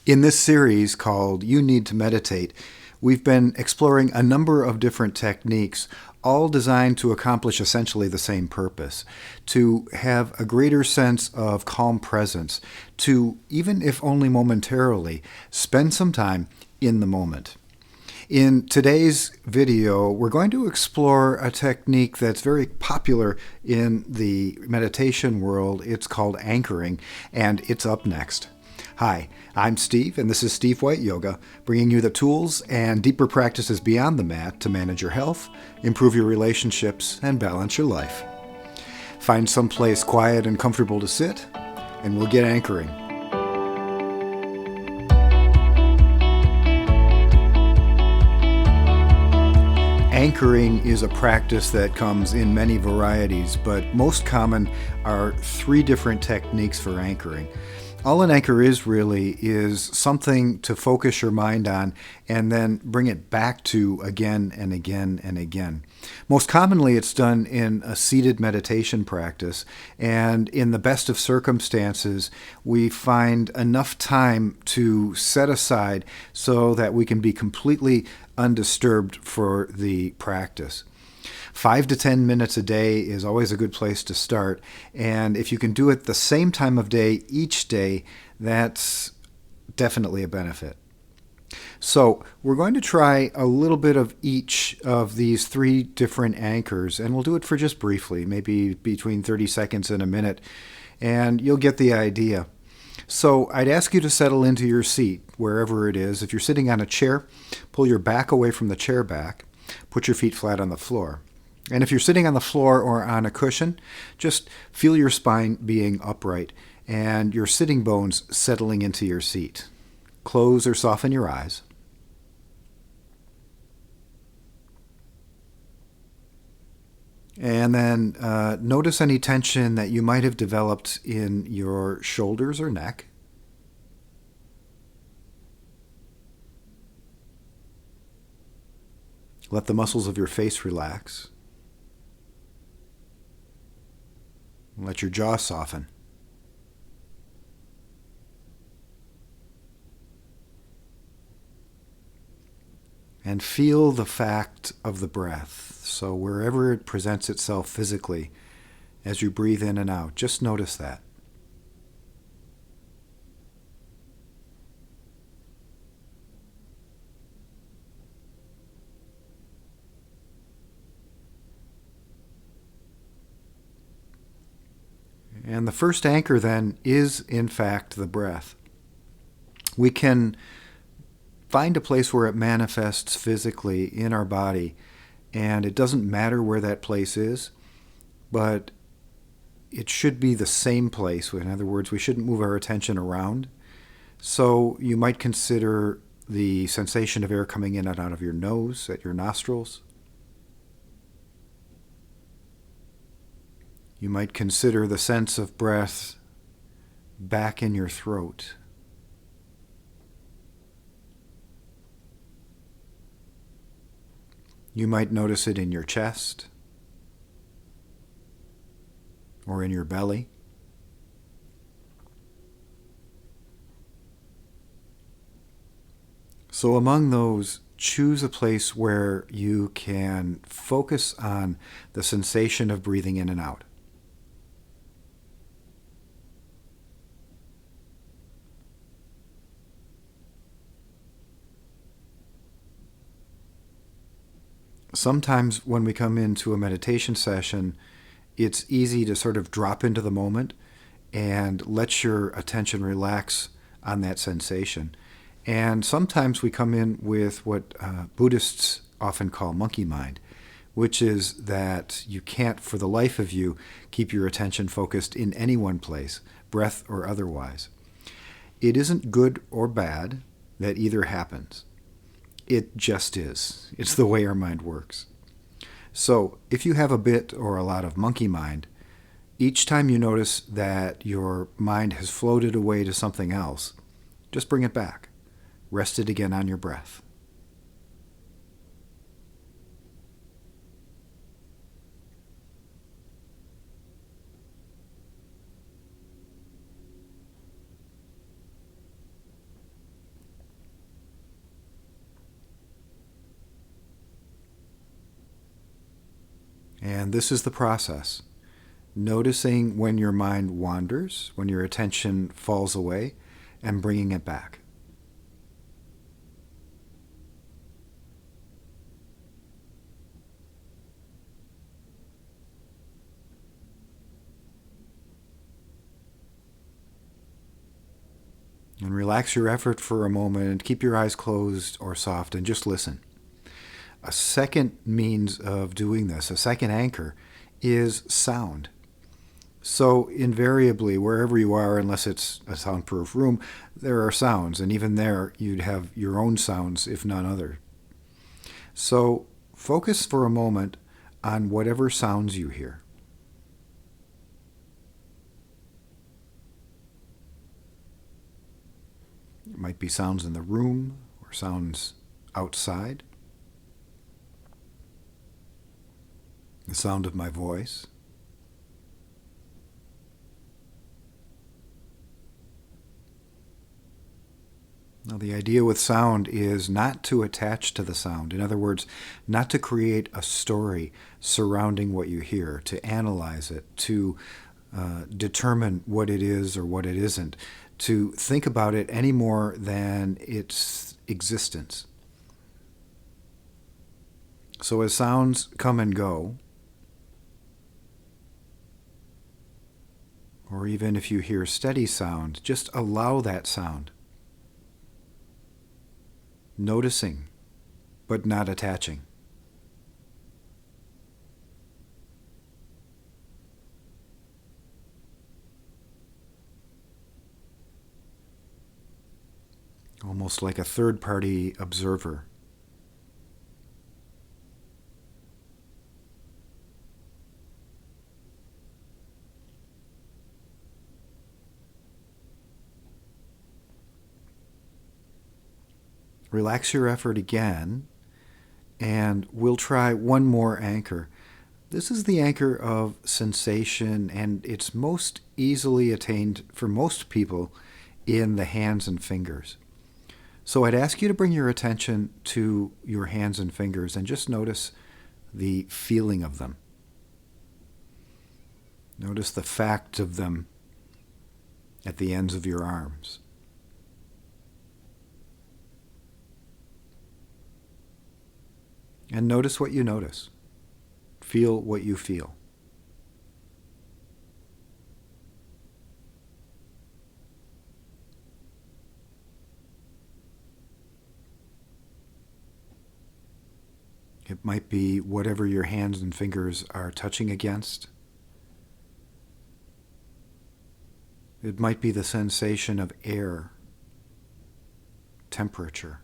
In this series called You Need to Meditate, we've been exploring a number of different techniques, all designed to accomplish essentially the same purpose, to have a greater sense of calm presence, to, even if only momentarily, spend some time in the moment. In today's video, we're going to explore a technique that's very popular in the meditation world. It's called anchoring, and it's up next. Hi, I'm Steve, and this is Steve White Yoga, bringing you the tools and deeper practices beyond the mat to manage your health, improve your relationships, and balance your life. Find some place quiet and comfortable to sit, and we'll get anchoring. Anchoring is a practice that comes in many varieties, but most common are three different techniques for anchoring. All an anchor is really is something to focus your mind on and then bring it back to again and again and again. Most commonly, it's done in a seated meditation practice, and in the best of circumstances, we find enough time to set aside so that we can be completely undisturbed for the practice. 5 to 10 minutes a day is always a good place to start, and if you can do it the same time of day each day, that's definitely a benefit. So we're going to try a little bit of each of these three different anchors, and we'll do it for just briefly, maybe between 30 seconds and a minute, and you'll get the idea. So I'd ask you to settle into your seat, wherever it is. If you're sitting on a chair, pull your back away from the chair back, put your feet flat on the floor. And if you're sitting on the floor or on a cushion, just feel your spine being upright and your sitting bones settling into your seat. Close or soften your eyes. And then notice any tension that you might have developed in your shoulders or neck. Let the muscles of your face relax. Let your jaw soften. And feel the fact of the breath. So wherever it presents itself physically, as you breathe in and out, just notice that. And the first anchor then is, in fact, the breath. We can find a place where it manifests physically in our body, and it doesn't matter where that place is, but it should be the same place. In other words, we shouldn't move our attention around. So you might consider the sensation of air coming in and out of your nose, at your nostrils. You might consider the sense of breath back in your throat. You might notice it in your chest or in your belly. So among those, choose a place where you can focus on the sensation of breathing in and out. Sometimes when we come into a meditation session, it's easy to sort of drop into the moment and let your attention relax on that sensation. And sometimes we come in with what Buddhists often call monkey mind, which is that you can't, for the life of you, keep your attention focused in any one place, breath or otherwise. It isn't good or bad that either happens. It just is. It's the way our mind works. So if you have a bit or a lot of monkey mind, each time you notice that your mind has floated away to something else, just bring it back. Rest it again on your breath. And this is the process. Noticing when your mind wanders, when your attention falls away, and bringing it back. And relax your effort for a moment. Keep your eyes closed or soft and just listen. A second means of doing this, a second anchor, is sound. So invariably, wherever you are, unless it's a soundproof room, there are sounds. And even there, you'd have your own sounds, if none other. So focus for a moment on whatever sounds you hear. It might be sounds in the room or sounds outside. The sound of my voice. Now, the idea with sound is not to attach to the sound. In other words, not to create a story surrounding what you hear, to analyze it, to determine what it is or what it isn't, to think about it any more than its existence. So as sounds come and go, or even if you hear steady sound, just allow that sound. Noticing, but not attaching. Almost like a third-party observer. Relax your effort again, and we'll try one more anchor. This is the anchor of sensation, and it's most easily attained for most people in the hands and fingers. So I'd ask you to bring your attention to your hands and fingers and just notice the feeling of them. Notice the fact of them at the ends of your arms. And notice what you notice. Feel what you feel. It might be whatever your hands and fingers are touching against. It might be the sensation of air, temperature.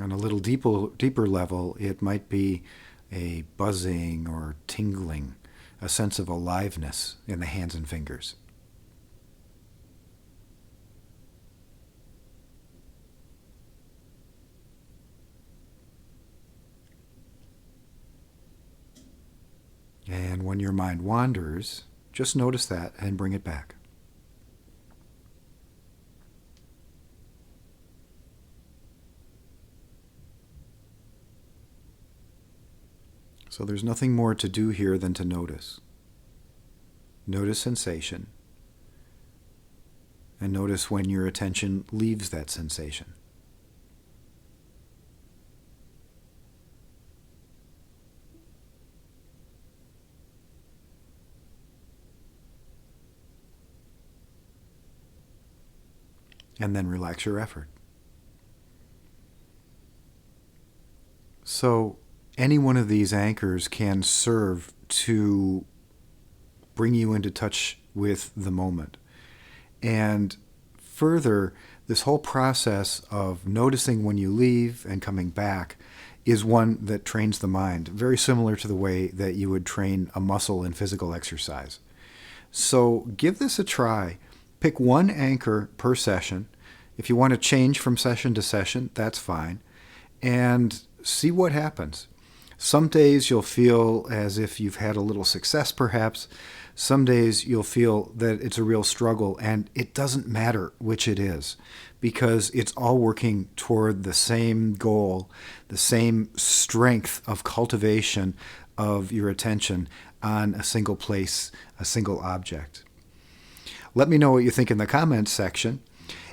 On a little deeper level, it might be a buzzing or tingling, a sense of aliveness in the hands and fingers. And when your mind wanders, just notice that and bring it back. So there's nothing more to do here than to notice. Notice sensation. And notice when your attention leaves that sensation. And then relax your effort. So any one of these anchors can serve to bring you into touch with the moment. And further, this whole process of noticing when you leave and coming back is one that trains the mind, very similar to the way that you would train a muscle in physical exercise. So give this a try. Pick one anchor per session. If you want to change from session to session, that's fine. And see what happens. Some days you'll feel as if you've had a little success perhaps. Some days you'll feel that it's a real struggle, and it doesn't matter which it is, because it's all working toward the same goal, the same strength of cultivation of your attention on a single place, a single object. Let me know what you think in the comments section.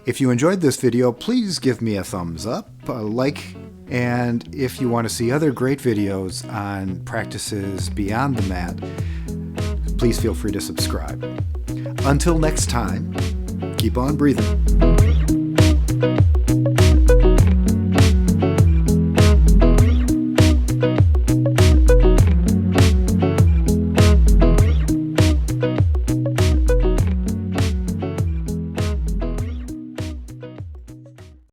If you enjoyed this video, please give me a thumbs up, a like, and if you want to see other great videos on practices beyond the mat, please feel free to subscribe. Until next time, keep on breathing.